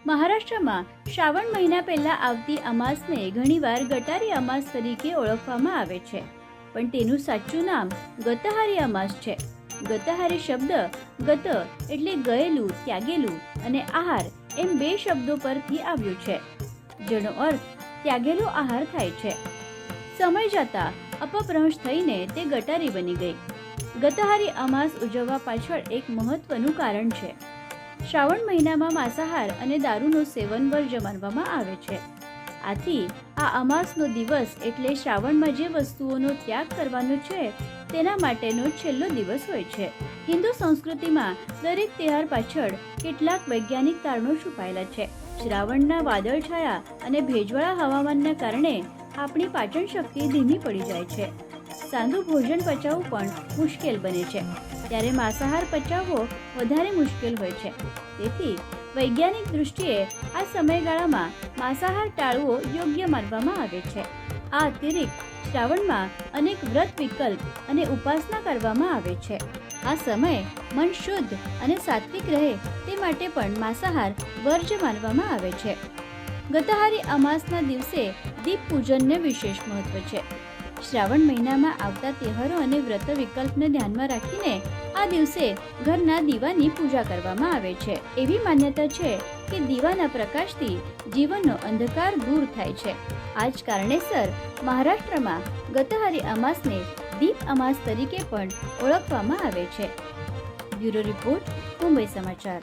મહારાષ્ટ્રમાં શ્રાવણ મહિના પહેલા આવતી અમાસને ઘણીવાર ગટારી અમાસ તરીકે ઓળખવામાં આવે છે, પણ તેનું સાચું નામ ગતહારી અમાસ છે. ગતહારી શબ્દ ગત એટલે ગયેલું, ત્યાગેલું અને આહાર એમ બે શબ્દો પરથી આવ્યું છે, જેનો અર્થ ત્યાગેલો આહાર થાય છે. સમય જતા અપભ્રંશ થઈને તે ગટારી બની ગઈ. ગતહારી અમાસ ઉજવવા પાછળ એક મહત્વનું કારણ છે. શ્રાવણ મહિનામાં માંસાહાર અને દારૂનું સેવન વર્જ્ય માનવામાં આવે છે. આથી આ અમાસનો દિવસ એટલે શ્રાવણમાં જે વસ્તુઓનો ત્યાગ કરવાનો છે તેના માટેનો છેલ્લો દિવસ હોય છે. હિન્દુ સંસ્કૃતિમાં દરેક તહેવાર પાછળ કેટલાક વૈજ્ઞાનિક કારણો છુપાયેલા છે. શ્રાવણના વાદળછાયા અને ભેજવાળા હવામાનના કારણે આપણી પાચન શક્તિ ધીમી પડી જાય છે. સાદું ભોજન પચાવવું પણ મુશ્કેલ બને છે, ત્યારે માંસાહાર પચાવવો વધારે મુશ્કેલ હોય છે. તેથી વૈજ્ઞાનિક દૃષ્ટિએ આ સમયગાળામાં માંસાહાર ટાળવો યોગ્ય માનવામાં આવે છે. આ અતિરિક્ત શ્રાવણમાં અનેક વ્રત વિકલ્પ અને ઉપાસના કરવામાં આવે છે. આ સમય મન શુદ્ધ અને સાત્વિક રહે તે માટે પણ માંસાહાર વર્જ્ય માનવામાં આવે છે. ગતહારી અમાસના દિવસે દીપ પૂજનને વિશેષ મહત્વ છે. શ્રાવણ મહિનામાં આવતા તહેવારો અને વ્રત વિકલ્પને ધ્યાનમાં રાખીને આ દિવસે ઘરના દીવાની પૂજા કરવામાં આવે છે. એવી માન્યતા છે કે દીવાના પ્રકાશથી જીવનનો અંધકાર દૂર થાય છે. આ જ કારણેસર મહારાષ્ટ્રમાં ગતહારી અમાસને દીપ અમાસ તરીકે પણ ઓળખવામાં આવે છે. બ્યુરો રિપોર્ટ, મુંબઈ સમાચાર.